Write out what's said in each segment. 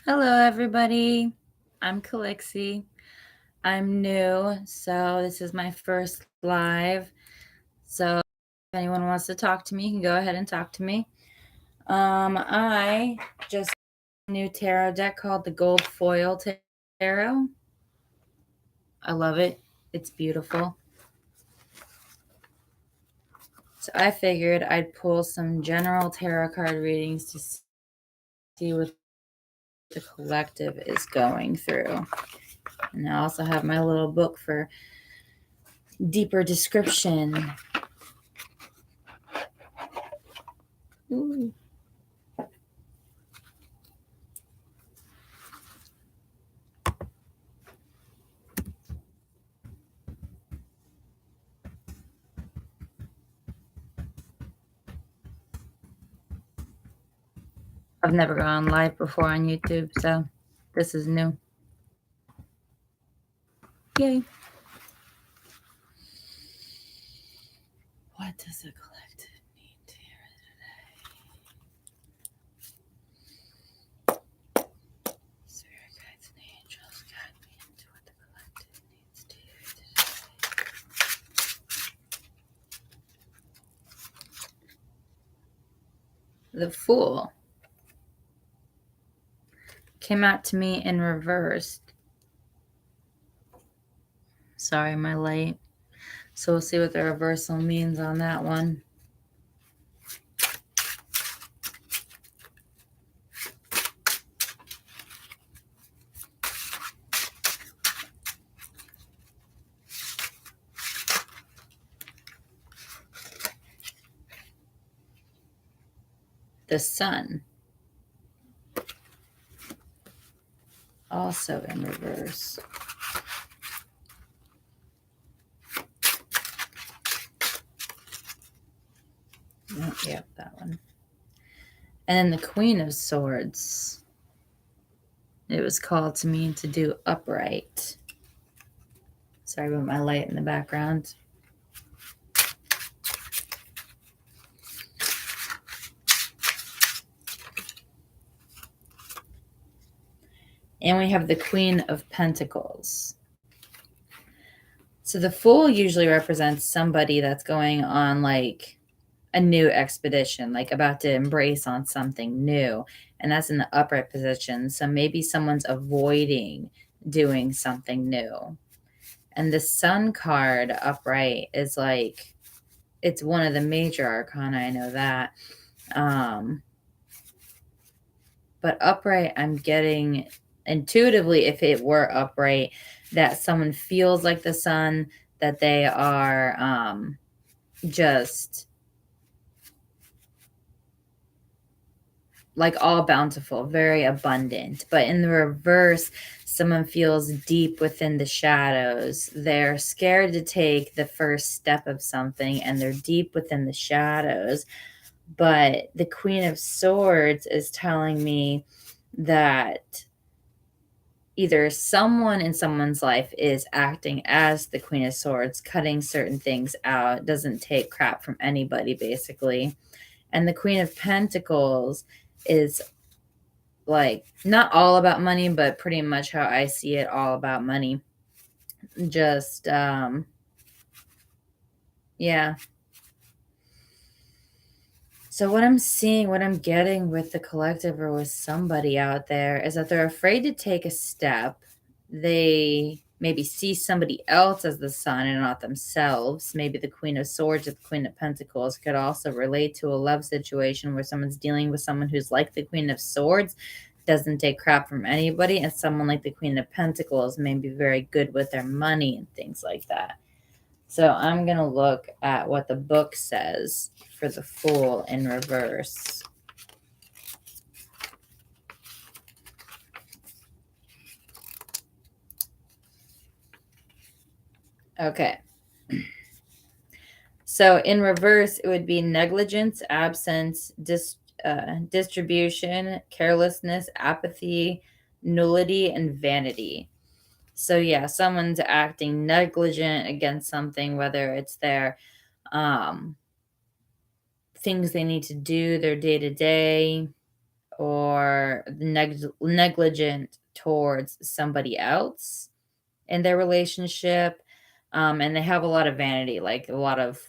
Hello, everybody. I'm Kalixxy. I'm new, so this is my first live. So if anyone wants to talk to me, you can go ahead and talk to me. I just got a new tarot deck called the Gold Foil Tarot. I love it. It's beautiful. So I figured I'd pull some general tarot card readings to see what the collective is going through. And I also have my little book for deeper description. Ooh. I've never gone live before on YouTube, so this is new. Yay. What does the collective need to hear today? Spirit guides and angels guide me into what the collective needs to hear today. The Fool came out to me in reverse. Sorry, my light. So we'll see what the reversal means on that one. The Sun, also in reverse. Oh, yep, that one. And then the Queen of Swords. It was called to me to do upright. Sorry about my light in the background. And we have the Queen of Pentacles. So the Fool usually represents somebody that's going on like a new expedition, like about to embrace on something new. And that's in the upright position. So maybe someone's avoiding doing something new. And the Sun card upright is like, it's one of the major arcana. I know that. But upright, I'm getting intuitively, if it were upright, that someone feels like the sun, that they are just like all bountiful, very abundant. But in the reverse, someone feels deep within the shadows. They're scared to take the first step of something and they're deep within the shadows. But the Queen of Swords is telling me that either someone in someone's life is acting as the Queen of Swords, cutting certain things out, doesn't take crap from anybody, basically. And the Queen of Pentacles is like not all about money, but pretty much how I see it, all about money. Just, yeah. So what I'm seeing, what I'm getting with the collective or with somebody out there is that they're afraid to take a step. They maybe see somebody else as the sun and not themselves. Maybe the Queen of Swords or the Queen of Pentacles could also relate to a love situation where someone's dealing with someone who's like the Queen of Swords, doesn't take crap from anybody, and someone like the Queen of Pentacles may be very good with their money and things like that. So I'm going to look at what the book says for the Fool in reverse. Okay. So in reverse, it would be negligence, absence, distribution, carelessness, apathy, nullity, and vanity. So yeah, someone's acting negligent against something, whether it's their things they need to do, their day to day, or negligent towards somebody else in their relationship. And they have a lot of vanity, like a lot of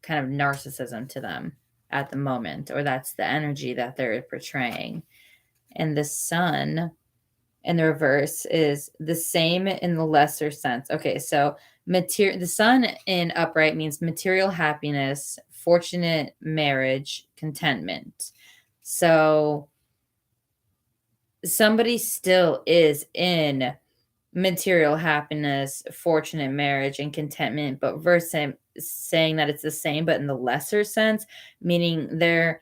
kind of narcissism to them at the moment, or that's the energy that they're portraying. And the sun in the reverse is the same in the lesser sense. Okay, so the sun in upright means material happiness, fortunate marriage, contentment. So somebody still is in material happiness, fortunate marriage, and contentment, but versus saying that it's the same, but in the lesser sense, meaning they're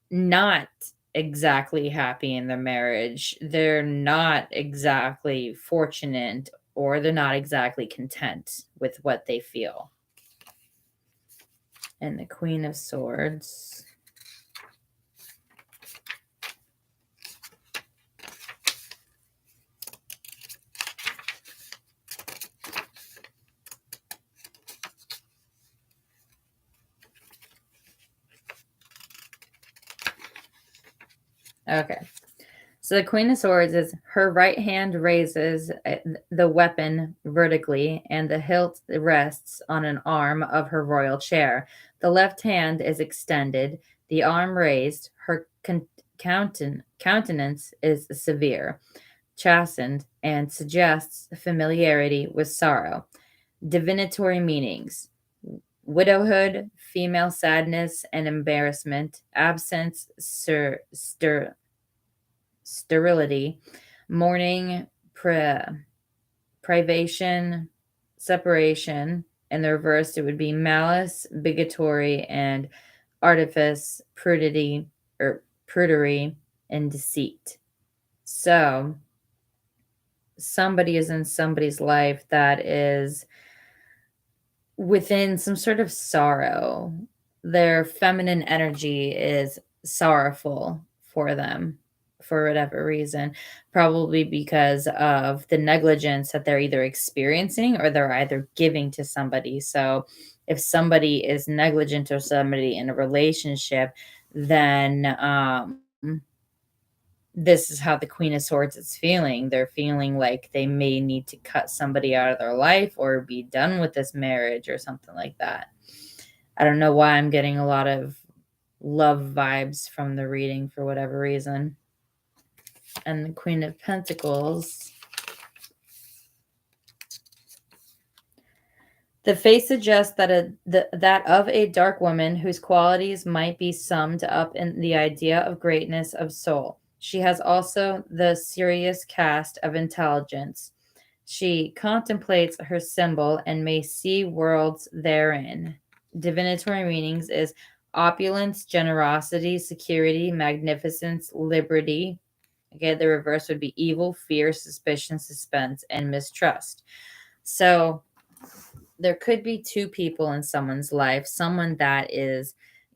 not exactly happy in their marriage. They're not exactly fortunate, or they're not exactly content with what they feel. And the Queen of Swords. Okay. So the Queen of Swords is her right hand raises the weapon vertically, and the hilt rests on an arm of her royal chair. The left hand is extended, the arm raised. Her countenance is severe, chastened, and suggests familiarity with sorrow. Divinatory meanings: widowhood, female sadness and embarrassment, absence, sterility, mourning, privation, separation. In the reverse, it would be malice, bigotry, and artifice, prudery, and deceit. So somebody is in somebody's life that is within some sort of sorrow. Their feminine energy is sorrowful for them for whatever reason, probably because of the negligence that they're either experiencing or they're either giving to somebody. So if somebody is negligent or somebody in a relationship, then this is how the Queen of Swords is feeling. They're feeling like they may need to cut somebody out of their life or be done with this marriage or something like that. I don't know why I'm getting a lot of love vibes from the reading for whatever reason. And the Queen of Pentacles. The face suggests that that of a dark woman whose qualities might be summed up in the idea of greatness of soul. She has also the serious cast of intelligence. She contemplates her symbol and may see worlds therein. Divinatory meanings is opulence, generosity, security, magnificence, liberty. Okay, the reverse would be evil, fear, suspicion, suspense, and mistrust. So there could be two people in someone's life, someone that is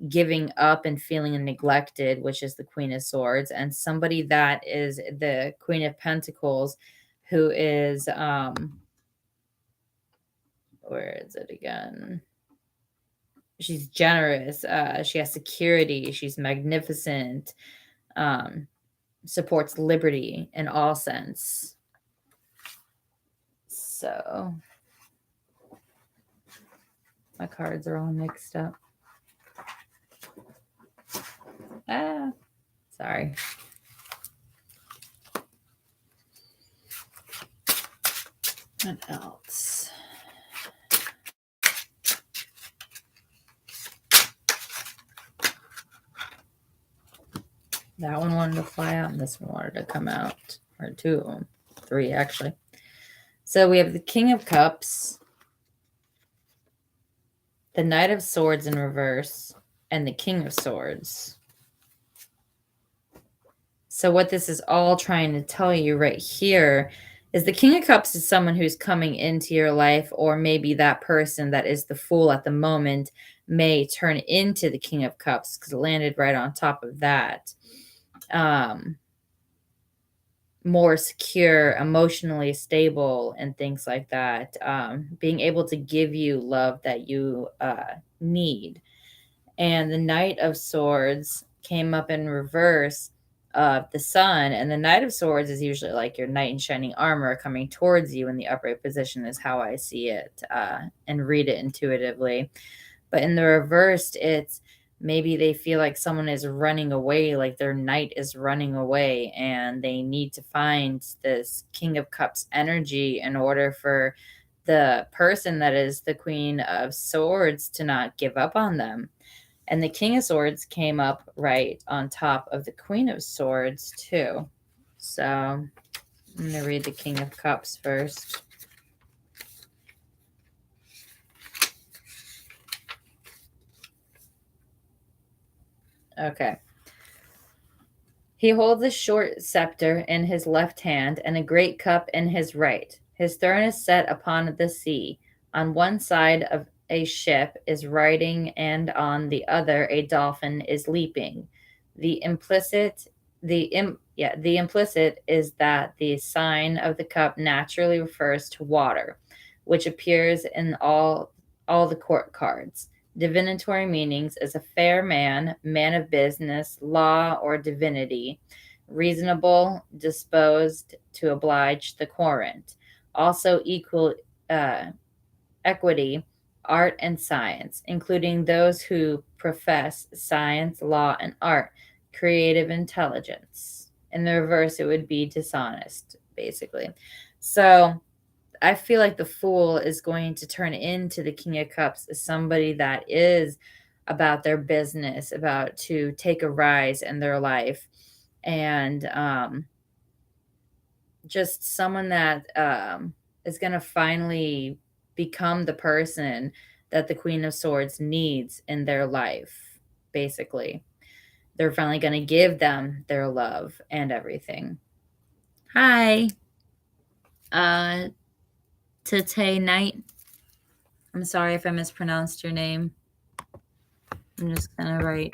giving up and feeling neglected, which is the Queen of Swords, and somebody that is the Queen of Pentacles, who is where is it again? She's generous, she has security, she's magnificent, supports liberty in all sense. So my cards are all mixed up. Sorry. What else? That one wanted to fly out, and this one wanted to come out. Or two of them. Three, actually. So we have the King of Cups, the Knight of Swords in reverse, and the King of Swords. So what this is all trying to tell you right here is the King of Cups is someone who's coming into your life, or maybe that person that is the fool at the moment may turn into the King of Cups, because it landed right on top of that. More secure, emotionally stable, and things like that. Being able to give you love that you need. And the Knight of Swords came up in reverse, of the sun, and the Knight of Swords is usually like your knight in shining armor coming towards you in the upright position, is how I see it and read it intuitively. But in the reversed, it's maybe they feel like someone is running away, like their knight is running away, and they need to find this King of Cups energy in order for the person that is the Queen of Swords to not give up on them. And the King of Swords came up right on top of the Queen of Swords, too. So I'm going to read the King of Cups first. Okay. He holds a short scepter in his left hand and a great cup in his right. His throne is set upon the sea. On one side of a ship is riding, and on the other a dolphin is leaping. The implicit the implicit is that the sign of the cup naturally refers to water, which appears in all the court cards. Divinatory meanings is a fair man, man of business, law, or divinity, reasonable, disposed to oblige the querent. Also, equal equity, art, and science, including those who profess science, law, and art, creative intelligence. In the reverse, it would be dishonest, basically. So, I feel like the Fool is going to turn into the King of Cups as somebody that is about their business, about to take a rise in their life, and just someone that is going to finally become the person that the Queen of Swords needs in their life, basically. They're finally going to give them their love and everything. Hi, uh, Tete Knight. I'm sorry if I mispronounced your name. I'm just gonna write.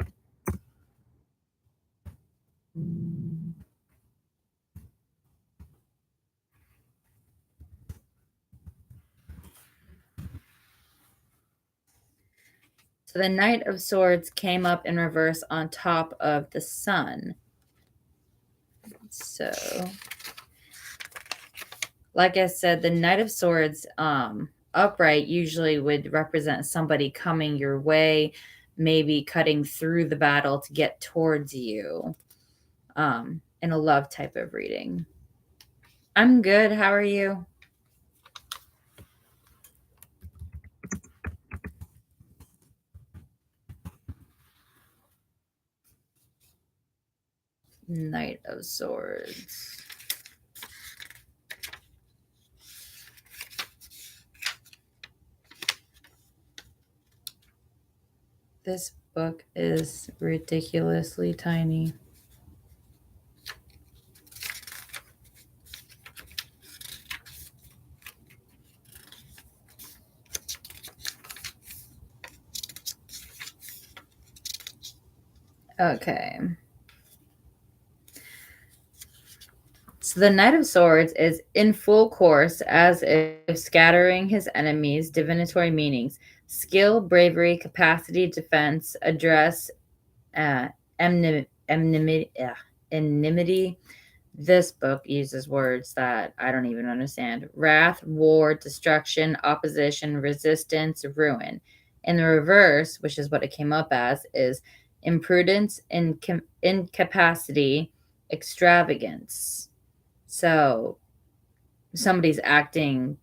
So the Knight of Swords came up in reverse on top of the sun. So, like I said, the Knight of Swords upright usually would represent somebody coming your way, maybe cutting through the battle to get towards you in a love type of reading. I'm good. How are you? Knight of Swords. This book is ridiculously tiny. Okay. So the Knight of Swords is in full course, as if scattering his enemies' divinatory meanings, skill, bravery, capacity, defense, address, uh, enmity. This book uses words that I don't even understand. Wrath, war, destruction, opposition, resistance, ruin. In the reverse, which is what it came up as, is imprudence, incapacity, extravagance. So somebody's acting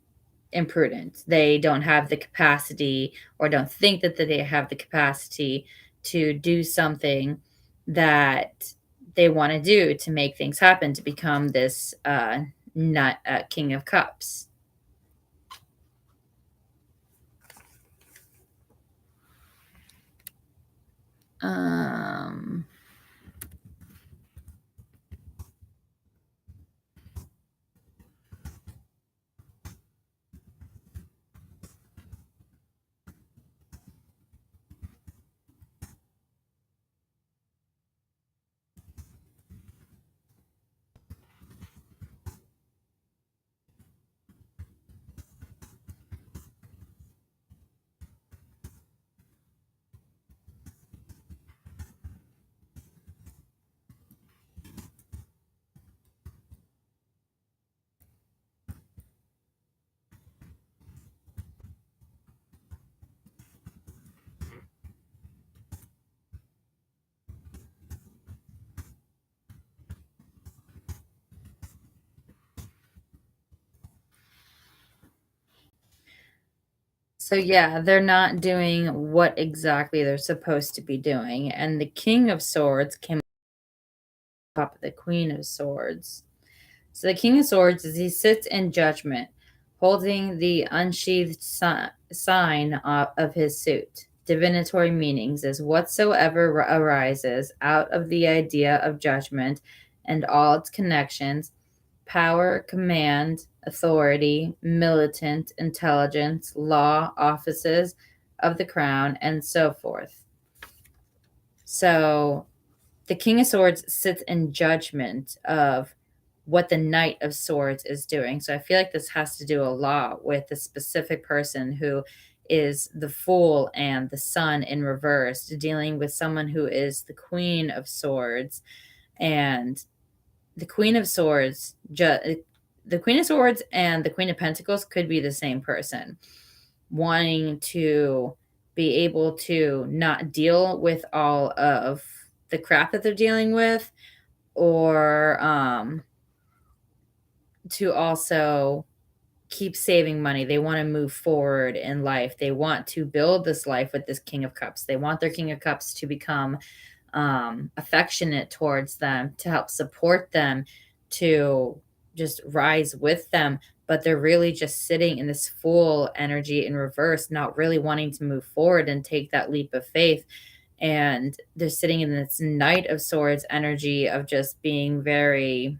imprudent. They don't have the capacity, or don't think that they have the capacity to do something that they want to do to make things happen, to become this nut King of Cups. Um, So yeah, they're not doing what exactly they're supposed to be doing. And the King of Swords came up with the Queen of Swords. So the King of Swords is he sits in judgment, holding the unsheathed sign of his suit. Divinatory meanings is whatsoever arises out of the idea of judgment and all its connections, power, command, authority, militant, intelligence, law, offices of the crown, and so forth. So the King of Swords sits in judgment of what the Knight of Swords is doing. So I feel like this has to do a lot with the specific person who is the Fool and the Sun in reverse, dealing with someone who is the Queen of Swords. And the Queen of Swords, the Queen of Swords and the Queen of Pentacles could be the same person, wanting to be able to not deal with all of the crap that they're dealing with, or to also keep saving money. They want to move forward in life. They want to build this life with this King of Cups. They want their King of Cups to become affectionate towards them, to help support them, to just rise with them. But they're really just sitting in this Fool energy in reverse, not really wanting to move forward and take that leap of faith. And they're sitting in this Knight of Swords energy of just being very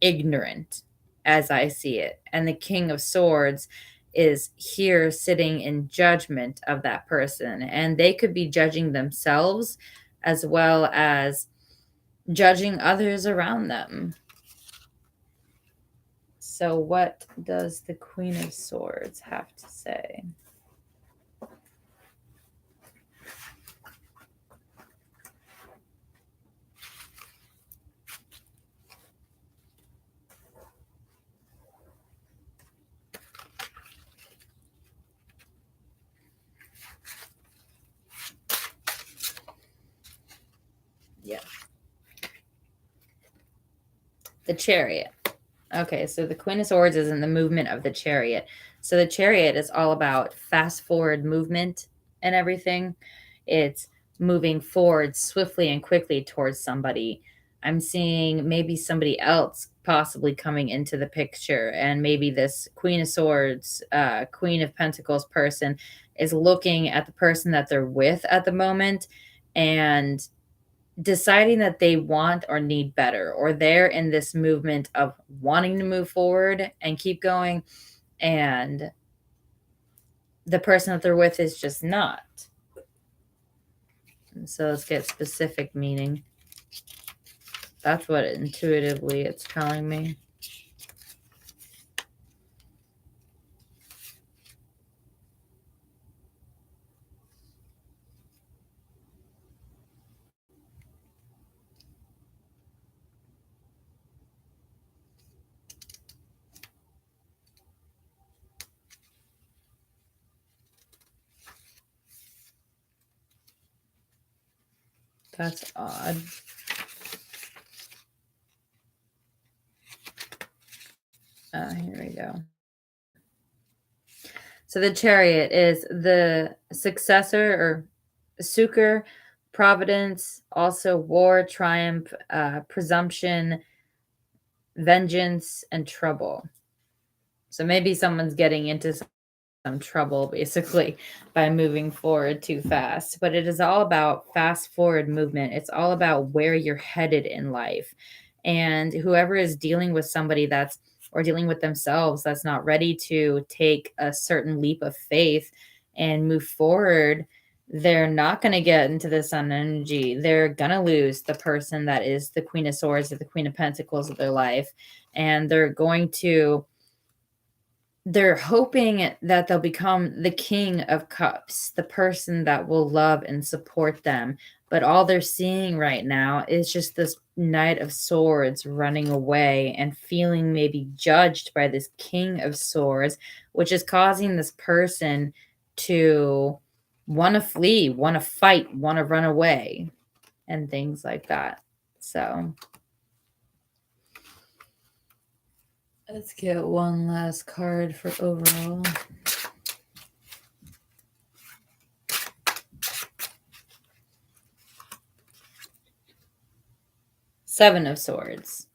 ignorant, as I see it. And the King of Swords is here sitting in judgment of that person. And they could be judging themselves as well as judging others around them. So, what does the Queen of Swords have to say? Yeah. The Chariot. Okay, so the Queen of Swords is in the movement of the Chariot. So the Chariot is all about fast forward movement and everything. It's moving forward swiftly and quickly towards somebody. I'm seeing maybe somebody else possibly coming into the picture, and maybe this Queen of Swords, Queen of Pentacles person is looking at the person that they're with at the moment and deciding that they want or need better, or they're in this movement of wanting to move forward and keep going, and the person that they're with is just not. And so let's get specific meaning. That's what intuitively it's telling me. That's odd. Here we go. So the Chariot is the successor or succor, providence, also war, triumph, presumption, vengeance, and trouble. So maybe someone's getting into some trouble basically by moving forward too fast. But it is all about fast forward movement. It's all about where you're headed in life. And whoever is dealing with somebody that's or dealing with themselves that's not ready to take a certain leap of faith and move forward, they're not going to get into the Sun energy. They're going to lose the person that is the Queen of Swords or the Queen of Pentacles of their life. And they're hoping that they'll become the King of Cups, the person that will love and support them. But all they're seeing right now is just this Knight of Swords running away and feeling maybe judged by this King of Swords, which is causing this person to want to flee, want to fight, want to run away, and things like that. So let's get one last card for overall. Seven of Swords.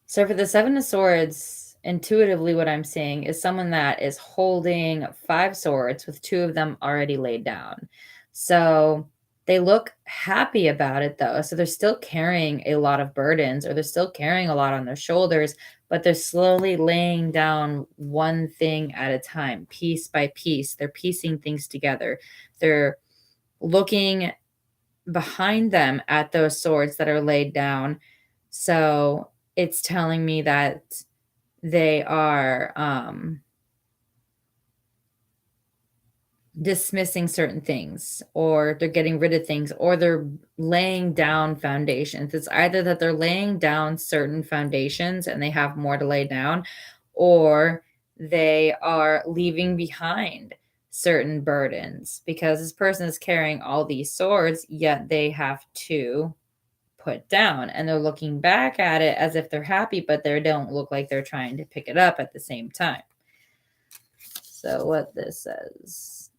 So for the Seven of Swords, intuitively what I'm seeing is someone that is holding 5 swords with 2 of them already laid down. So they look happy about it though. So they're still carrying a lot of burdens, or they're still carrying a lot on their shoulders, but they're slowly laying down one thing at a time, piece by piece. They're piecing things together. They're looking behind them at those swords that are laid down. So it's telling me that they are dismissing certain things, or they're getting rid of things, or they're laying down foundations. It's either that they're laying down certain foundations and they have more to lay down, or they are leaving behind certain burdens, because this person is carrying all these swords, yet they have to put down, and they're looking back at it as if they're happy, but they don't look like they're trying to pick it up at the same time. So what this says,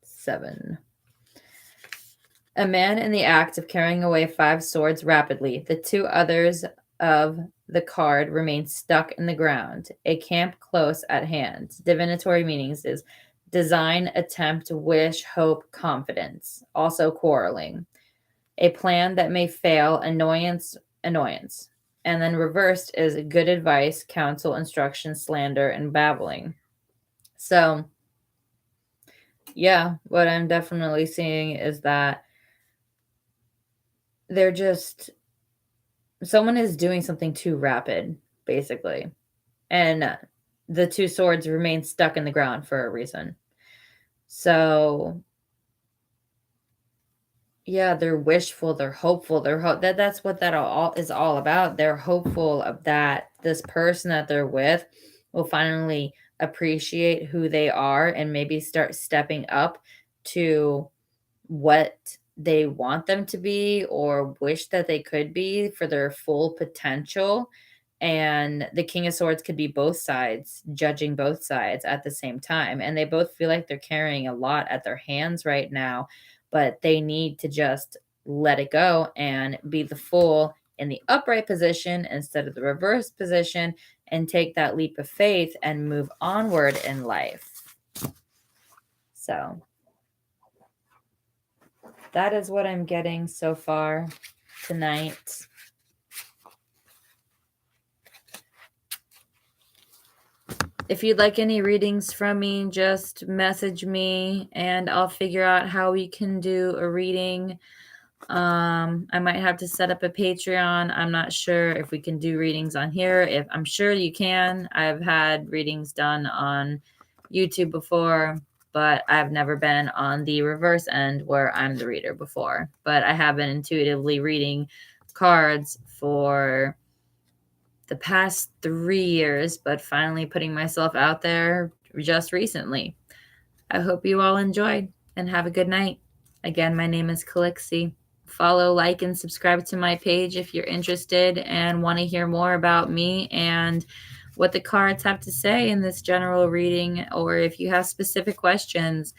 7. A man in the act of carrying away 5 swords rapidly. The 2 others of the card remain stuck in the ground. A camp close at hand. Divinatory meanings is design, attempt, wish, hope, confidence. Also quarreling. A plan that may fail, annoyance. And then reversed is good advice, counsel, instruction, slander, and babbling. So, yeah, what I'm definitely seeing is that they're just, someone is doing something too rapid, basically. And the 2 swords remain stuck in the ground for a reason. So, yeah, they're wishful, they're hopeful, that's what that all is all about. They're hopeful of that this person that they're with will finally appreciate who they are and maybe start stepping up to what they want them to be or wish that they could be for their full potential. And the King of Swords could be both sides, judging both sides at the same time. And they both feel like they're carrying a lot at their hands right now, but they need to just let it go and be the Fool in the upright position instead of the reverse position, and take that leap of faith and move onward in life. So that is what I'm getting so far tonight. If you'd like any readings from me, just message me and I'll figure out how we can do a reading. I might have to set up a Patreon. I'm not sure if we can do readings on here. If I'm sure you can. I've had readings done on YouTube before, but I've never been on the reverse end where I'm the reader before. But I have been intuitively reading cards for the past 3 years, but finally putting myself out there just recently. I hope you all enjoyed and have a good night. Again, my name is Kalixxy. Follow, like, and subscribe to my page if you're interested and want to hear more about me and what the cards have to say in this general reading, or if you have specific questions,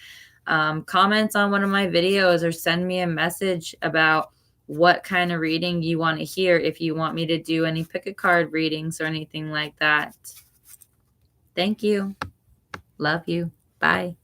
comments on one of my videos, or send me a message about what kind of reading you want to hear, if you want me to do any pick a card readings or anything like that. Thank you. Love you. Bye.